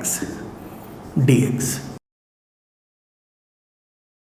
X dx।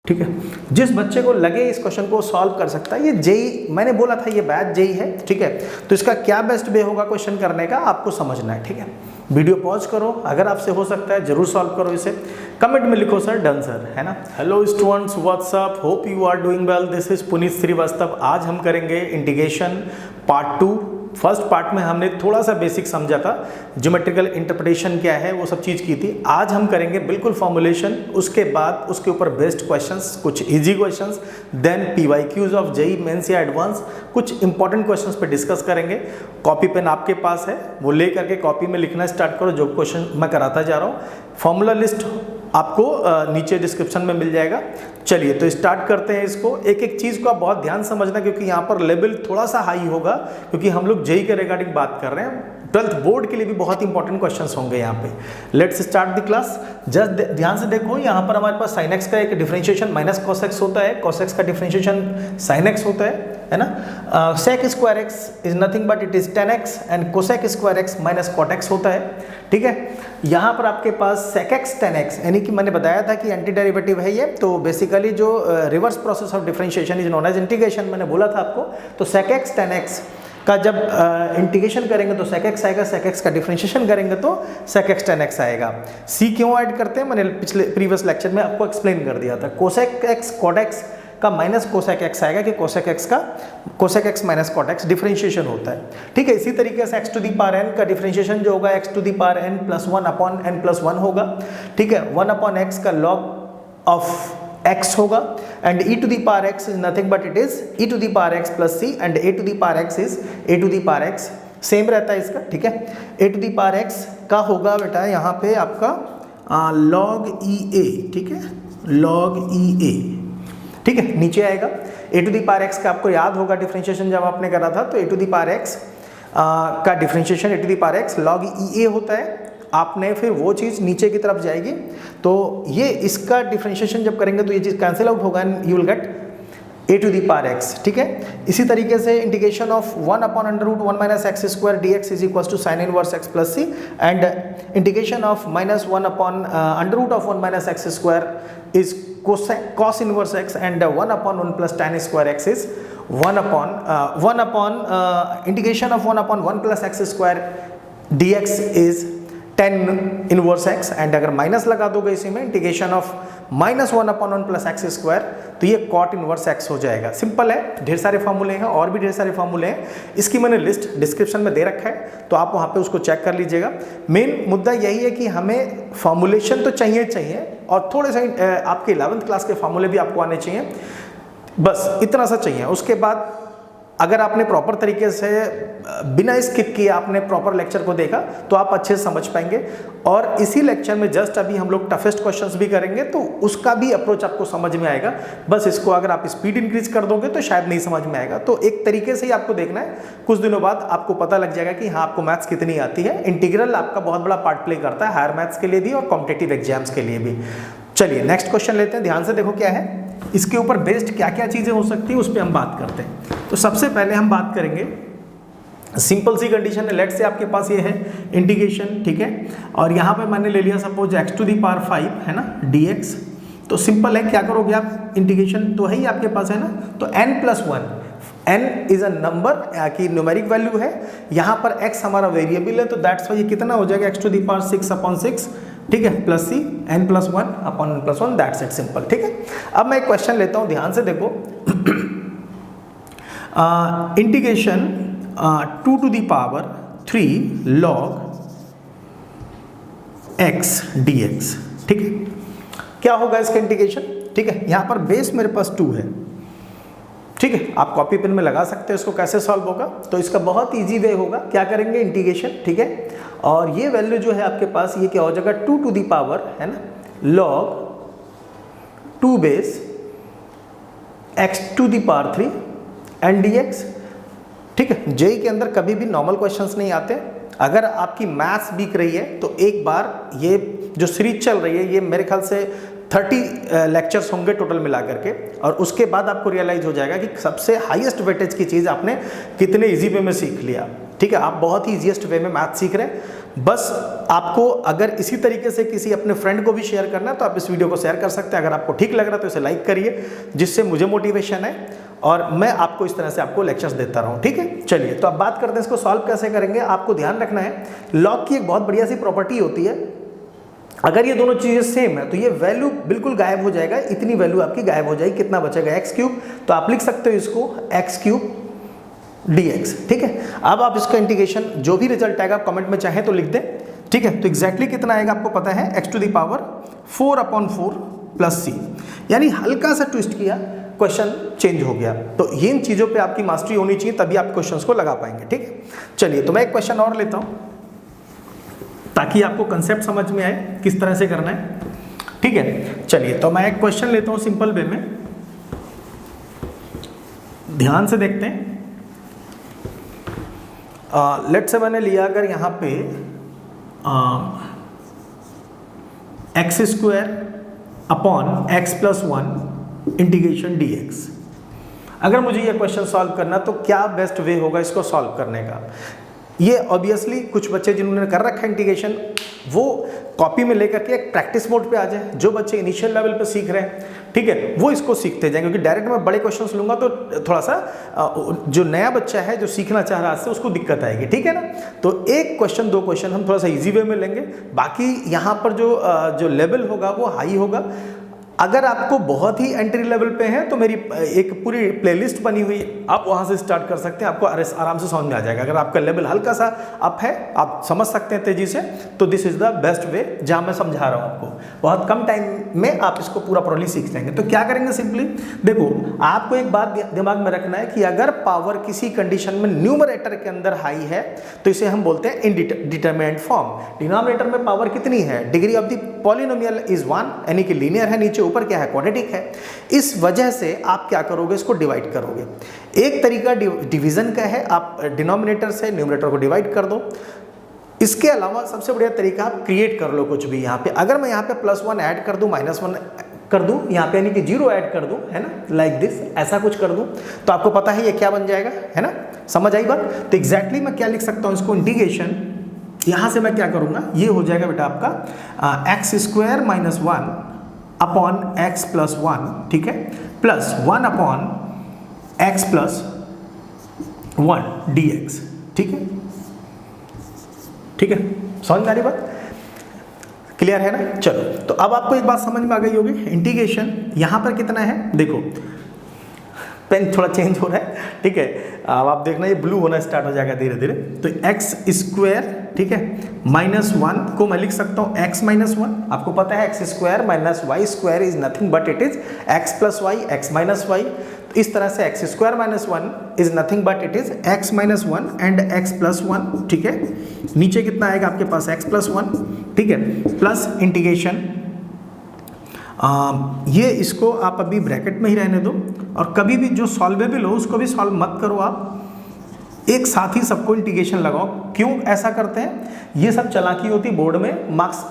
ठीक है, जिस बच्चे को लगे इस क्वेश्चन को सॉल्व कर सकता है, ये जेई, मैंने बोला था ये बैच जेई है, ठीक है, तो इसका क्या बेस्ट वे होगा क्वेश्चन करने का आपको समझना है। ठीक है, वीडियो पॉज करो, अगर आपसे हो सकता है जरूर सॉल्व करो इसे, कमेंट में लिखो सर डन सर, है ना। Hello students, what's up, hope you are doing well, this is Puneet Srivastava. आज हम करेंगे इंटीग्रेशन पार्ट 2। फर्स्ट पार्ट में हमने थोड़ा सा बेसिक समझा था, ज्योमेट्रिकल इंटरप्रिटेशन क्या है वो सब चीज़ की थी। आज हम करेंगे बिल्कुल फॉर्मुलेशन, उसके बाद उसके ऊपर बेस्ड क्वेश्चंस, कुछ easy questions, then PYQs of JEE mains या एडवांस, कुछ इंपॉर्टेंट क्वेश्चंस पे डिस्कस करेंगे। कॉपी पेन आपके पास है, वो ले करके कॉपी में लिखना स्टार्ट करो, जो क्वेश्चन मैं कराता जा रहा हूँ। फॉर्मूला लिस्ट आपको नीचे डिस्क्रिप्शन में मिल जाएगा। चलिए तो स्टार्ट करते हैं इसको। एक एक चीज़ को आप बहुत ध्यान समझना, क्योंकि यहाँ पर लेवल थोड़ा सा हाई होगा, क्योंकि हम लोग जेई के रिगार्डिंग बात कर रहे हैं। 12th बोर्ड के लिए भी बहुत इंपॉर्टेंट क्वेश्चंस होंगे यहाँ पे। Let's start the class. Just ध्यान से देखो, यहाँ पर हमारे पास sin x का एक डिफरेंशिएशन माइनस cos x होता है, cos x का डिफरेंशिएशन sin x होता है ना। sec square x is nothing but it is tan x and cosec square x minus cot x होता है। ठीक है, यहाँ पर आपके पास sec x tan x, यानी कि मैंने बताया था कि एंटी डेरिवेटिव है ये, तो बेसिकली जो reverse process of differentiation is known as integration, मैंने बोला था आपको। तो sec x tan x का जब इंटीग्रेशन करेंगे तो sec x आएगा, sec x का डिफरेंशिएशन करेंगे तो sec x tan x आएगा। c क्यों ऐड करते हैं, मैंने पिछले प्रीवियस लेक्चर में आपको एक्सप्लेन कर दिया था। cosec x cot x का माइनस cosec x आएगा, कि cosec x minus cot x differentiation होता है। ठीक है, इसी तरीके से x to the power n का डिफरेंशिएशन जो होगा x to the power n plus 1 upon n plus 1 होगा। ठीक है, 1 अपॉन x का लॉग ऑफ x होगा, and e to the power x is nothing but it is e to the power x plus c, and a to the power x is a to the power x, same रहता है इसका। ठीक है, a to the power x का होगा बेटा यहाँ पे आपका log e a, ठीक है, log e a, ठीक है, नीचे आएगा। a to the power x का आपको याद होगा डिफरेंशिएशन जब आपने करा था, तो a to the power x का differentiation a to the power x log e a होता है। आपने फिर वो चीज़ नीचे की तरफ जाएगी, तो ये इसका डिफरेंशिएशन जब करेंगे तो ये चीज़ कैंसिल आउट होगा and you will get a to the power x। ठीक है, इसी तरीके से integration of 1 upon under root 1 minus x square dx is equal to sine inverse x plus c, and integration of minus 1 upon under root of 1 minus x square is cos inverse x, and 1 upon 1 plus tan square x is 1 upon integration of 1 upon 1 plus x square dx is tan inverse x, and अगर minus लगा दोगे इसी में integration of minus 1 upon 1 plus x square, तो ये cot inverse x हो जाएगा। Simple है, ढेर सारे फॉर्मूले हैं और भी ढेर सारे फॉर्मूले हैं, इसकी मैंने लिस्ट डिस्क्रिप्शन में दे रखा है, तो आप वहाँ पे उसको चेक कर लीजिएगा। मेन मुद्दा यही है कि हमें फॉर्मूलेशन तो चाहिए और थोड़े से आपके 11th क्लास के फॉर्मूले भी आपको आने चाहिए, बस इतना सा चाहिए। उसके बाद अगर आपने प्रॉपर तरीके से बिना स्किप किए आपने प्रॉपर लेक्चर को देखा तो आप अच्छे से समझ पाएंगे। और इसी लेक्चर में जस्ट अभी हम लोग टफेस्ट क्वेश्चंस भी करेंगे, तो उसका भी अप्रोच आपको समझ में आएगा। बस इसको अगर आप स्पीड इंक्रीज कर दोगे तो शायद नहीं समझ में आएगा, तो एक तरीके से ही आपको देखना है। कुछ दिनों बाद आपको पता लग जाएगा कि हाँ आपको मैथ्स कितनी आती है। इंटीग्रल आपका बहुत बड़ा पार्ट प्ले करता है हायर मैथ्स के लिए भी और कॉम्पिटिटिव एग्जाम्स के लिए भी। चलिए नेक्स्ट क्वेश्चन लेते हैं, ध्यान से देखो क्या है, इसके ऊपर बेस्ड क्या क्या चीज़ें हो सकती है उस पर हम बात करते हैं। तो सबसे पहले हम बात करेंगे, सिंपल सी कंडीशन है, लेट से आपके पास ये है इंटीग्रेशन, ठीक है, और यहाँ पे मैंने ले लिया suppose x to the power 5 है ना dx। तो सिंपल है, क्या करोगे आप, इंटीग्रेशन तो है ही आपके पास है ना, तो n plus 1, n is a number की न्यूमेरिक वैल्यू है, यहाँ पर x हमारा वेरिएबल है, तो दैट्स वाई ये कितना हो जाएगा x to the power 6 upon 6, ठीक है, plus c n plus 1 upon n plus 1, that's it, simple. ठीक है, अब मैं एक क्वेश्चन लेता हूँ, ध्यान से देखो, integration 2 to the power 3 log x dx, ठीक है, क्या होगा इसका इंटीग्रेशन। ठीक है, यहाँ पर बेस मेरे पास 2 है, ठीक है, आप कॉपी पेन में लगा सकते हैं इसको कैसे सॉल्व होगा। तो इसका बहुत इजी वे होगा, क्या करेंगे इंटीग्रेशन, ठीक है, और ये वैल्यू जो है आपके पास ये क्या हो जाएगा 2 टू दी पावर है ना log 2 base x to the power 3 and dx। ठीक है, जेई के अंदर कभी भी नॉर्मल क्वेश्चंस नहीं आते। अगर आपकी मैथ्स वीक रही है तो एक बार ये जो सीरीज चल रही है ये मेरे ख्याल से 30 लेक्चर्स होंगे टोटल मिला करके, और उसके बाद आपको रियलाइज हो जाएगा कि सबसे हाईएस्ट वेटेज की चीज़ आपने कितने इजी वे में सीख लिया। ठीक है, आप बहुत ही ईजीएस्ट वे में मैथ सीख रहे हैं। बस आपको अगर इसी तरीके से किसी अपने फ्रेंड को भी शेयर करना है तो आप इस वीडियो को शेयर कर सकते हैं। अगर आपको ठीक लग रहा है तो इसे लाइक करिए, जिससे मुझे मोटिवेशन है और मैं आपको इस तरह से आपको लेक्चर्स देता रहूं। ठीक है, चलिए तो अब बात करते हैं इसको सॉल्व कैसे करेंगे। आपको ध्यान रखना है, लॉग की एक बहुत बढ़िया सी प्रॉपर्टी होती है, अगर ये दोनों चीजें सेम है तो ये वैल्यू बिल्कुल गायब हो जाएगा, इतनी वैल्यू आपकी गायब हो जाएगी। कितना बचेगा? X cube. तो आप लिख सकते हो इसको एक्स क्यूब dx। ठीक है, अब आप इसका इंटीग्रेशन जो भी रिजल्ट आएगा आप कमेंट में चाहें तो लिख दें। ठीक है, तो एग्जैक्टली कितना आएगा आपको पता है, x to the power 4/4 plus c। यानी हल्का सा ट्विस्ट किया, क्वेश्चन चेंज हो गया। तो ये इन चीज़ों पे आपकी मास्टरी होनी चाहिए, तभी आप क्वेश्चंस को लगा पाएंगे। ठीक है, चलिए तो मैं एक क्वेश्चन और लेता हूँ ताकि आपको कंसेप्ट समझ में आए किस तरह से करना है। ठीक है, चलिए तो मैं एक क्वेश्चन लेता हूँ सिंपल वे में, ध्यान से देखते हैं। लेट्स से मैंने लिया अगर यहाँ पे x square upon x plus 1 integration dx। अगर मुझे ये क्वेश्चन सॉल्व करना तो क्या बेस्ट वे होगा इसको सॉल्व करने का। ये ऑब्वियसली कुछ बच्चे जिन्होंने कर रखा है इंटीग्रेशन वो कॉपी में लेकर के एक प्रैक्टिस मोड पे आ जाए। जो बच्चे इनिशियल लेवल पे सीख रहे हैं, ठीक है, वो इसको सीखते जाएंगे, क्योंकि डायरेक्ट मैं बड़े क्वेश्चंस लूंगा तो थोड़ा सा जो नया बच्चा है जो सीखना चाह रहा है उसको दिक्कत आएगी। ठीक है ना, तो एक क्वेश्चन दो क्वेश्चन हम थोड़ा सा इजी वे में लेंगे, बाकी यहाँ पर जो लेवल होगा वो हाई होगा। अगर आपको बहुत ही एंट्री लेवल पे है तो मेरी एक पूरी प्लेलिस्ट बनी हुई, आप वहाँ से स्टार्ट कर सकते हैं, आपको आराम से समझ में आ जाएगा। अगर आपका लेवल हल्का सा अप है, आप समझ सकते हैं तेजी से, तो this is the best way जहाँ मैं समझा रहा हूँ आपको। बहुत कम टाइम में आप इसको पूरा प्रॉपर्ली सीख जाएंगे। तो क्या करेंगे, सिंपली देखो, आपको एक बात दिमाग में रखना है कि अगर पावर किसी कंडीशन में न्यूमरेटर के अंदर हाई है तो इसे हम बोलते हैं इनडिटरमिनेंट फॉर्म। डिनोमिनेटर में पावर कितनी है, degree of the polynomial is 1, यानी कि लीनियर है, नीचे ऊपर क्या है, क्वाड्रेटिक है। इस वजह से आप क्या करोगे, इसको डिवाइड करोगे। एक तरीका डिवीजन का है, आप डिनोमिनेटर से न्यूमरेटर को डिवाइड कर दो। इसके अलावा सबसे बढ़िया तरीका आप क्रिएट कर लो कुछ भी। यहाँ पे अगर मैं यहाँ पे +1 ऐड कर दूं, -1 कर दूं, यहाँ पे यानी कि 0 ऐड कर दूं, है ना, लाइक दिस, ऐसा कुछ कर दूं, तो आपको पता है ये क्या बन जाएगा, है ना, समझ आई बात। तो एग्जैक्टली मैं क्या लिख सकता हूँ इसको, इंटीग्रेशन, यहाँ से मैं क्या करूँगा, ये हो जाएगा बेटा आपका x² - 1 अपॉन x + 1, ठीक है, प्लस 1 अपॉन x + 1 dx। ठीक है, ठीक है, समझ में आ रही बात, क्लियर है ना। चलो, तो अब आपको एक बात समझ में आ गई होगी, इंटीग्रेशन यहाँ पर कितना है, देखो पेन थोड़ा चेंज हो रहा है, ठीक है, अब आप देखना ये ब्लू होना स्टार्ट हो जाएगा धीरे धीरे। तो x², ठीक है, -1 को मैं लिख सकता हूँ x - 1। आपको पता है x² - y² is nothing but it is x + y, x - y। तो इस तरह से x² - 1 is nothing but it is x - 1 and x + 1। ठीक है, नीचे कितना आएगा आपके पास x + 1, ठीक है, प्लस इंटीग्रेशन, ये इसको आप अभी ब्रैकेट में ही रहने दो, और कभी भी जो सॉल्वेबल हो उसको भी सॉल्व मत करो, आप एक साथ ही सबको इंटीग्रेशन लगाओ। क्यों ऐसा करते हैं, ये सब चालाकी होती बोर्ड में मार्क्स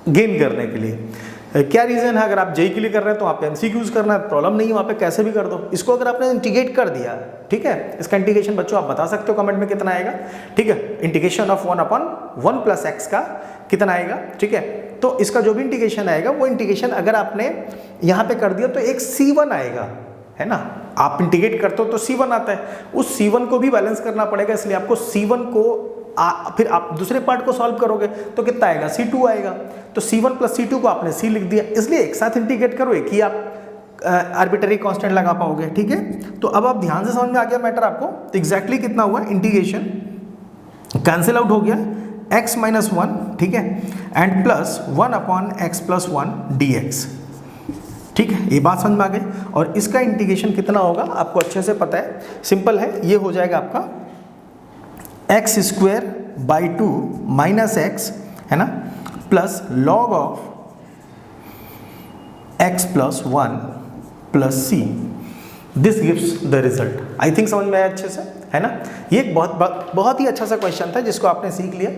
गेन करने के लिए। क्या रीज़न है, अगर आप जेई के लिए कर रहे हैं तो आप एमसीक्यूज करना है, प्रॉब्लम नहीं है, वहाँ पे कैसे भी कर दो। इसको अगर आपने इंटीग्रेट कर दिया, ठीक है, इसका इंटीग्रेशन बच्चों आप बता सकते हो कमेंट में कितना आएगा। ठीक है, इंटीग्रेशन ऑफ 1/1 + x का कितना आएगा, ठीक है। तो इसका जो भी इंटीग्रेशन आएगा वो इंटीग्रेशन अगर आपने यहाँ पे कर दिया तो एक C1 आएगा, है ना, आप इंटीग्रेट करते हो तो C1 आता है, उस C1 को भी बैलेंस करना पड़ेगा, इसलिए आपको C1 को फिर आप दूसरे पार्ट को सॉल्व करोगे तो कितना आएगा, C2 आएगा। तो C1 + C2 को आपने C लिख दिया, इसलिए एक साथ इंटीग्रेट करो, एक ही आप आर्बिट्ररी कांस्टेंट लगा पाओगे। ठीक है, तो अब आप ध्यान से समझ में आ गया मैटर आपको। तो एग्जैक्टली कितना हुआ, इंटीग्रेशन कैंसिल आउट हो गया, x - 1, ठीक है, and plus 1 upon x + 1 dx। ठीक है, ये बात समझ में आ गई। और इसका इंटीग्रेशन कितना होगा आपको अच्छे से पता है, सिंपल है, ये हो जाएगा आपका x² / 2 - x, है ना, plus log of x + 1 + c, this gives the result. I think समझ में आया अच्छे से, है ना। ये एक बहुत ही अच्छा सा क्वेश्चन था जिसको आपने सीख लिया,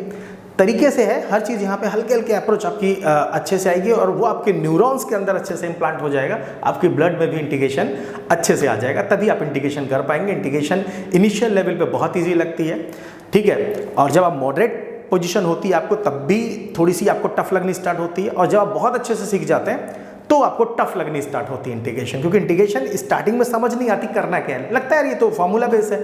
तरीके से है, हर चीज़ यहाँ पे हल्के हल्के अप्रोच आपकी अच्छे से आएगी, और वो आपके न्यूरॉन्स के अंदर अच्छे से इम्प्लांट हो जाएगा, आपकी ब्लड में भी इंटीग्रेशन अच्छे से आ जाएगा, तभी आप इंटीग्रेशन कर पाएंगे। इंटीग्रेशन इनिशियल लेवल पे बहुत ईजी लगती है, ठीक है। और जब आप मॉडरेट पोजीशन होती है आपको, तब भी थोड़ी सी आपको टफ लगनी स्टार्ट होती है, और जब आप बहुत अच्छे से सीख जाते हैं तो आपको टफ लगनी स्टार्ट होती है इंटीग्रेशन, क्योंकि इंटीग्रेशन स्टार्टिंग में समझ नहीं आती करना क्या है, लगता है यार ये तो फॉर्मूला बेस है,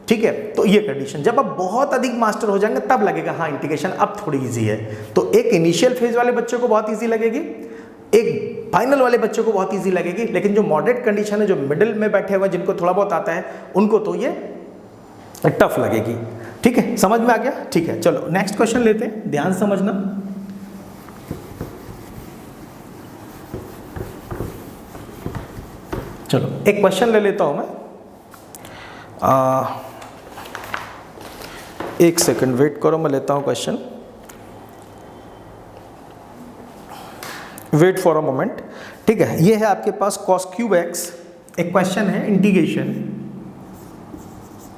ठीक है। तो ये कंडीशन, जब आप बहुत अधिक मास्टर हो जाएंगे तब लगेगा हाँ इंटीग्रेशन अब थोड़ी इजी है। तो एक इनिशियल फेज वाले बच्चों को बहुत इजी लगेगी, एक फाइनल वाले बच्चों को बहुत इजी लगेगी, लेकिन जो मॉडरेट कंडीशन है, जो मिडिल में बैठे हुए जिनको थोड़ा बहुत आता है, उनको तो ये टफ लगेगी, ठीक है। समझ में आ गया, ठीक है। चलो नेक्स्ट क्वेश्चन लेते हैं, ध्यान से समझना। चलो एक क्वेश्चन ले लेता हूं मैं, एक सेकंड वेट करो, मैं लेता हूं question, wait for a moment, ठीक है। ये है आपके पास cos क्यूब एक्स, एक क्वेश्चन है integration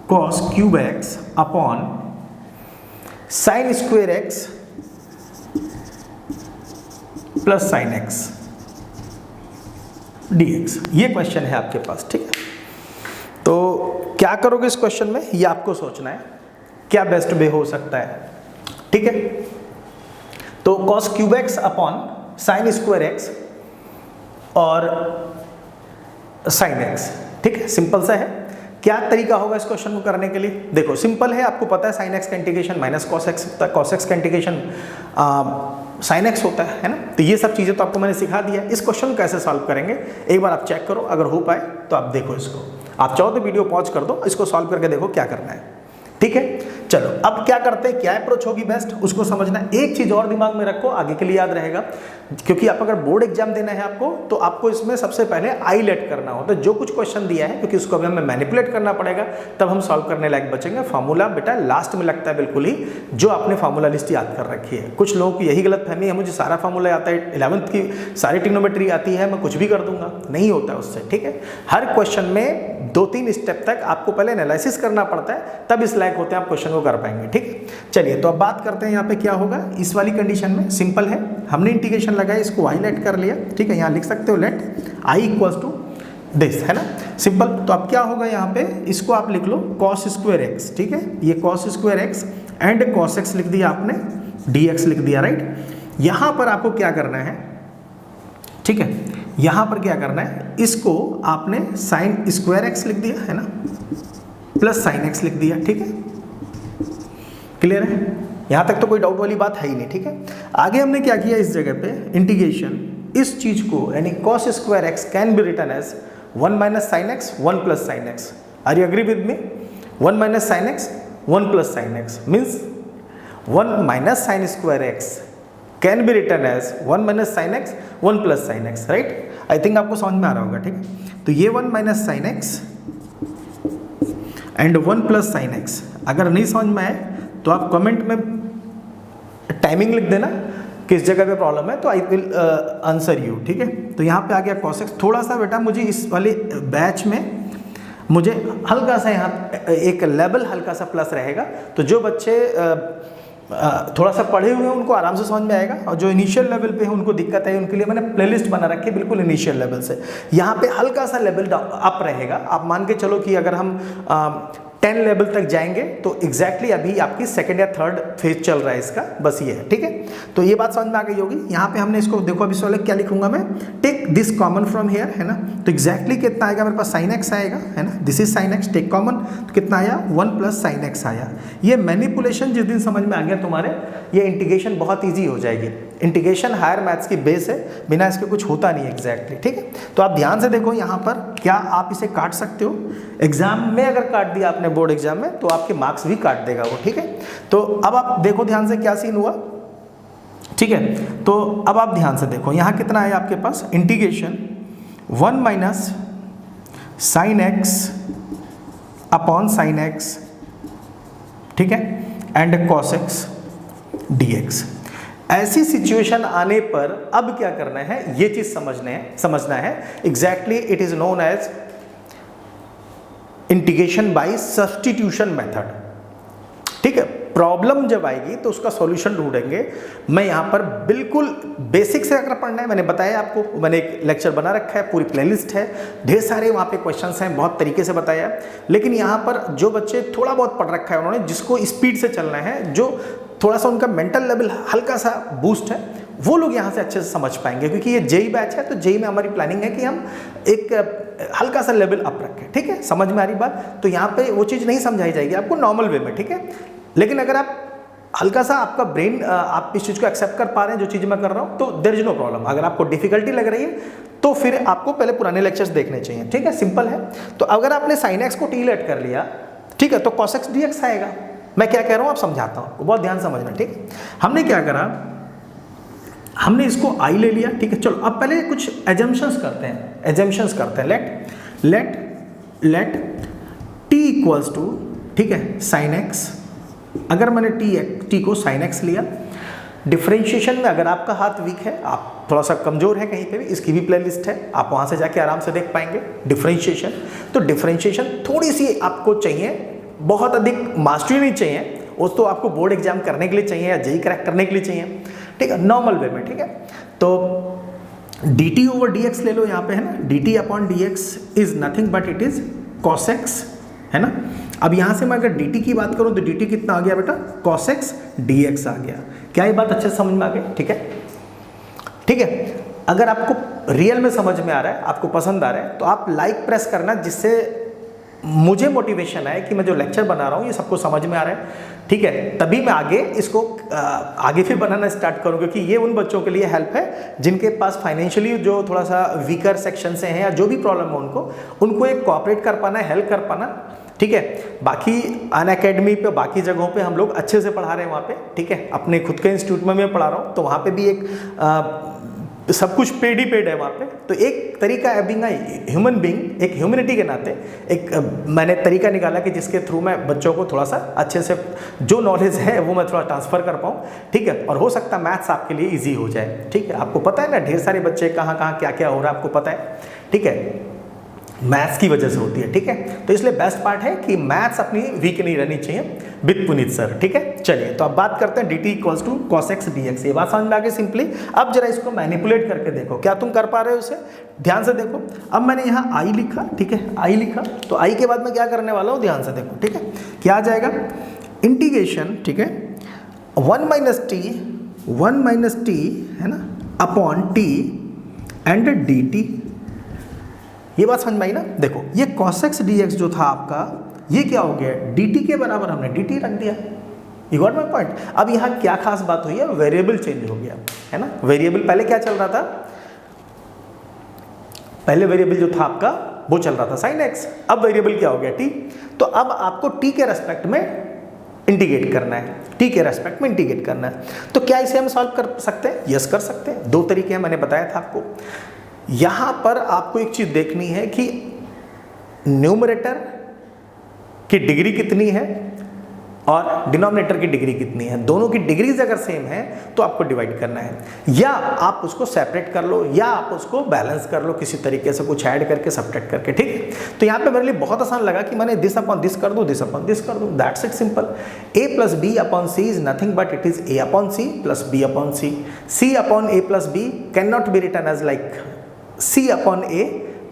cos cube x upon sine square x plus sine x dx, ये क्वेश्चन है आपके पास, ठीक है। तो क्या करोगे इस क्वेश्चन में, ये आपको सोचना है, क्या बेस्ट वे हो सकता है, ठीक है। तो cos cube x upon sine square x और साइन एक्स, ठीक है, सिंपल सा है। क्या तरीका होगा इस क्वेश्चन को करने के लिए, देखो सिंपल है, आपको पता है साइन एक्स का इंटीग्रेशन माइनस कॉस एक्स होता है, कॉस एक्स का इंटीग्रेशन साइन एक्स होता है ना। तो ये सब चीज़ें तो आपको मैंने सिखा दिया है। इस क्वेश्चन को कैसे सॉल्व करेंगे एक बार आप चेक करो, अगर हो पाए तो आप देखो इसको, आप चाहो तो वीडियो पॉज कर दो, इसको सॉल्व करके देखो क्या करना है, ठीक है। चलो अब क्या करते हैं, क्या अप्रोच होगी बेस्ट, उसको समझना। एक चीज और दिमाग में रखो, आगे के लिए याद रहेगा, क्योंकि आप अगर बोर्ड एग्जाम देना है आपको, तो आपको इसमें सबसे पहले आईलेट करना होता है। जो कुछ क्वेश्चन दिया है, क्योंकि उसको अभी हमें मैनिपुलेट करना पड़ेगा, तब हम सॉल्व करने लायक बचेंगे। फार्मूला बेटा लास्ट में लगता है बिल्कुल ही, जो आपने फार्मूला लिस्ट याद कर रखी है। कुछ लोगों की यही गलत फहमी है, मुझे सारा फार्मूला आता है, 11th की सारी ट्रिग्नोमेट्री आती है, मैं कुछ भी कर दूंगा, नहीं होता है उससे, ठीक है। हर क्वेश्चन में 2-3 स्टेप तक आपको पहले एनालिसिस करना पड़ता है, तब इस लायक होते हैं आप क्वेश्चन को कर पाएंगे, ठीक है। चलिए तो अब बात करते हैं यहाँ पे क्या होगा इस वाली कंडीशन में। सिंपल है, हमने इंटीग्रेशन लगाया, इसको आई लेट कर लिया, ठीक है। यहाँ लिख सकते हो let I equals to this, है ना, सिंपल। तो अब क्या होगा यहाँ पे, इसको आप लिख लो cos स्क्वायर एक्स, ठीक है। ये cos square x and cos x लिख दिया आपने, dx लिख दिया, राइट। यहाँ पर आपको क्या करना है, ठीक है, यहाँ पर क्या करना है, इसको आपने साइन स्क्वायर एक्स लिख दिया, है ना, प्लस साइन एक्स लिख दिया, ठीक है। क्लियर है, यहाँ तक तो कोई डाउट वाली बात है ही नहीं, ठीक है। आगे हमने क्या किया, इस जगह पे इंटीग्रेशन, इस चीज को यानी cos square x can be written as 1 minus sine x 1 plus sine x. Are you agree with me, 1 minus sine x 1 plus sine x means 1 minus sine square x can be written as 1 minus sine x 1 plus sine x, right. I think आपको समझ में आ रहा होगा, ठीक है। तो ये 1 minus sine x and 1 plus sine x, अगर नहीं समझ में आए तो आप कमेंट में टाइमिंग लिख देना किस जगह पे प्रॉब्लम है, तो आई विल आंसर यू, ठीक है। तो यहाँ पे आ गया cos x। थोड़ा सा बेटा मुझे इस वाले बैच में मुझे हल्का सा यहाँ एक लेवल हल्का सा प्लस रहेगा, तो जो बच्चे थोड़ा सा पढ़े हुए हैं उनको आराम से समझ में आएगा, और जो इनिशियल लेवल पे है उनको दिक्कत है, उनके लिए मैंने प्लेलिस्ट बना रखी है बिल्कुल इनिशियल लेवल से। यहाँ पे हल्का सा लेवल अप रहेगा। आप मान के चलो कि अगर हम 10 लेवल तक जाएंगे तो एग्जैक्टली अभी आपकी सेकंड या थर्ड फेज चल रहा है इसका, बस ये है, ठीक है। तो ये बात समझ में आ गई होगी। यहाँ पे हमने इसको देखो, अभी इस वाले क्या लिखूंगा मैं, take this common from here, है ना। तो एग्जैक्टली कितना आएगा मेरे पास, साइन एक्स आएगा, है ना, this is sine x, take common, तो कितना आया 1 प्लस साइन एक्स आया। ये मैनिपुलेशन जिस दिन समझ में आ गया तुम्हारे, ये इंटीग्रेशन बहुत ईजी हो जाएगी। इंटीग्रेशन हायर मैथ्स की बेस है, बिना इसके कुछ होता नहीं एग्जैक्टली, ठीक है। तो आप ध्यान से देखो, यहाँ पर क्या आप इसे काट सकते हो, एग्जाम में अगर काट दिया आपने बोर्ड एग्जाम में तो आपके मार्क्स भी काट देगा वो, ठीक है। तो अब आप देखो ध्यान से क्या सीन हुआ, ठीक है। तो अब आप ध्यान से देखो, यहाँ कितना है आपके पास, integration 1 minus sine x upon sine x, ठीक है, एंड कॉस एक्स dx। ऐसी सिचुएशन आने पर अब क्या करना है, ये चीज समझना है exactly, it is known as integration by substitution method, ठीक है। प्रॉब्लम जब आएगी तो उसका सॉल्यूशन ढूंढेंगे। मैं यहाँ पर बिल्कुल बेसिक से अगर पढ़ना है, मैंने बताया आपको, मैंने एक लेक्चर बना रखा है, पूरी प्लेलिस्ट है, ढेर सारे वहाँ पे क्वेश्चंस हैं, बहुत तरीके से बताया है। लेकिन यहाँ पर जो बच्चे थोड़ा बहुत पढ़ रखा है उन्होंने, जिसको स्पीड से चलना है, जो थोड़ा सा उनका मेंटल लेवल हल्का सा बूस्ट है, वो लोग यहाँ से अच्छे से समझ पाएंगे। क्योंकि ये जेई बैच है, तो जेई में हमारी प्लानिंग है कि हम एक हल्का सा लेवल अप रखें, ठीक है, समझ में आ रही बात। तो यहाँ पे वो चीज़ नहीं समझाई जाएगी आपको नॉर्मल वे में, ठीक है। लेकिन अगर आप हल्का सा आपका ब्रेन आप इस चीज़ को एक्सेप्ट कर पा रहे हैं, जो चीज़ मैं कर रहा हूँ, तो देयर इज नो प्रॉब्लम। अगर आपको डिफिकल्टी लग रही है तो फिर आपको पहले पुराने लेक्चर्स देखने चाहिए, ठीक है, सिंपल है। तो अगर आपने साइन एक्स को टी लेट कर लिया, ठीक है, तो कॉस एक्स डी एक्स आएगा। मैं क्या कह रहा हूँ आप समझाता हूँ, बहुत ध्यान समझना, ठीक है। हमने क्या करा, हमने इसको आई ले लिया, ठीक है। चलो अब पहले कुछ एजम्पशंस करते हैं, लेट टी इक्वल्स टू, ठीक है, साइन एक्स। अगर मैंने टी को साइन एक्स लिया, डिफरेंशिएशन में अगर आपका हाथ वीक है, आप थोड़ा सा कमजोर है कहीं पे भी, इसकी भी प्लेलिस्ट है, आप वहाँ से जाके आराम से देख पाएंगे डिफरेंशिएशन। तो डिफरेंशिएशन थोड़ी सी आपको चाहिए, बहुत अधिक मास्टरी नहीं चाहिए, वो तो आपको बोर्ड एग्जाम करने के लिए चाहिए या जेई क्रैक करने के लिए चाहिए, ठीक है, नॉर्मल वे में, ठीक है। तो dt ओवर dx ले लो यहाँ पे, है ना, dt upon dx is nothing but it is cos x, है ना। अब यहाँ से मैं अगर dt की बात करूँ तो dt कितना आ गया बेटा, cos x dx आ गया। क्या ये बात अच्छे से समझ में आ गई, ठीक है, ठीक है। अगर आपको रियल में समझ में आ रहा है, आपको पसंद आ रहा है, तो आप लाइक प्रेस करना, जिससे मुझे मोटिवेशन है कि मैं जो लेक्चर बना रहा हूँ ये सबको समझ में आ रहा है, ठीक है। तभी मैं आगे इसको आगे फिर बनाना स्टार्ट करूँ, क्योंकि ये उन बच्चों के लिए हेल्प है जिनके पास फाइनेंशियली जो थोड़ा सा वीकर सेक्शन से हैं या जो भी प्रॉब्लम है उनको एक कोऑपरेट कर पाना, हेल्प कर पाना, ठीक है। बाकी अनअकैडमी पे, बाकी जगहों पे हम लोग अच्छे से पढ़ा रहे हैं वहाँ पे, ठीक है। अपने खुद के इंस्टीट्यूट में मैं पढ़ा रहा हूँ, तो वहाँ पे भी एक सब कुछ पेड ही पेड है वहाँ पे। तो एक तरीका है बीइंग ह्यूमन बीइंग, एक ह्यूमनिटी के नाते एक मैंने तरीका निकाला कि जिसके थ्रू मैं बच्चों को थोड़ा सा अच्छे से जो नॉलेज है वो मैं थोड़ा ट्रांसफ़र कर पाऊँ, ठीक है। और हो सकता है मैथ्स आपके लिए ईजी हो जाए, ठीक है। आपको पता है ना, ढेर सारे बच्चे कहाँ कहाँ क्या क्या हो रहा है आपको पता है, ठीक है, मैथ्स की वजह से होती है, ठीक है। तो इसलिए बेस्ट पार्ट है कि मैथ्स अपनी वीक नहीं रहनी चाहिए विद पुनीत सर, ठीक है। चलिए तो अब बात करते हैं dt equals to cos x dx। ये बात समझ में आ गई सिंपली। अब जरा इसको मैनिपुलेट करके देखो, क्या तुम कर पा रहे हो उसे, ध्यान से देखो। अब मैंने यहाँ i लिखा, ठीक है, i लिखा, तो i के बाद मैं क्या करने वाला हूँ, ध्यान से देखो, ठीक है। क्या आ जाएगा, इंटीग्रेशन, ठीक है, 1 माइनस टी, है ना, अपॉन टी एंड dt। ये बात समझ में आई ना। देखो ये cos x dx जो था आपका, ये क्या हो गया, dt के बराबर हमने dt रख दिया। You got my point. अब यहाँ क्या खास बात हुई है, वेरिएबल चेंज हो गया, है ना। वेरिएबल पहले क्या चल रहा था, पहले वेरिएबल जो था आपका वो चल रहा था sin x, अब वेरिएबल क्या हो गया t। तो अब आपको t के रेस्पेक्ट में इंटीग्रेट करना है, t के रेस्पेक्ट में इंटीग्रेट करना है। तो क्या इसे हम सॉल्व कर सकते हैं, यस कर सकते हैं। दो तरीके हैं, मैंने बताया था आपको। यहाँ पर आपको एक चीज देखनी है कि न्यूमरेटर की डिग्री कितनी है और डिनोमिनेटर की डिग्री कितनी है। दोनों की डिग्रीज अगर सेम है तो आपको डिवाइड करना है, या आप उसको सेपरेट कर लो या आप उसको बैलेंस कर लो किसी तरीके से, कुछ ऐड करके सब्ट्रैक्ट करके, ठीक। तो यहाँ पे मेरे लिए बहुत आसान लगा कि मैंने दिस अपॉन दिस कर दूं, दिस अपॉन दिस कर दूं, that's it, simple. a plus b upon c is nothing but it is a upon c plus b upon c. c upon a plus b can not be written as like c upon a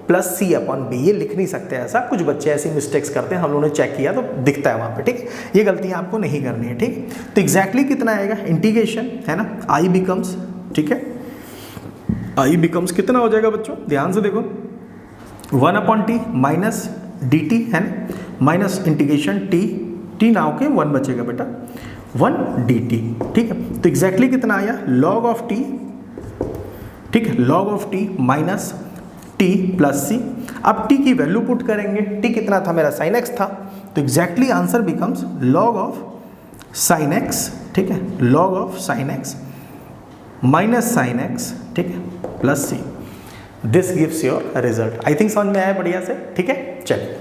plus c upon b, ये लिख नहीं सकते ऐसा। कुछ बच्चे ऐसी mistakes करते हैं, हम लोगों ने चेक किया तो दिखता है वहाँ पे, ठीक। ये गलतियाँ आपको नहीं करनी है, ठीक। तो एग्जैक्टली कितना आएगा, इंटीग्रेशन, है ना, आई बिकम्स, ठीक है, आई बिकम्स कितना हो जाएगा बच्चों, ध्यान से देखो, 1 upon T minus D T, है ना, माइनस इंटीग्रेशन टी ना होके 1 बचेगा बेटा, 1 डी टी, ठीक है। तो एग्जैक्टली कितना आया, लॉग ऑफ टी, ठीक है, log of t minus t plus c. अब टी की वैल्यू पुट करेंगे, टी कितना था मेरा, साइन एक्स था, तो exactly answer becomes log of sine x, ठीक है, log of sine x minus sine x, ठीक है, plus c. This gives your result. I think समझ में आया बढ़िया से, ठीक है। चलिए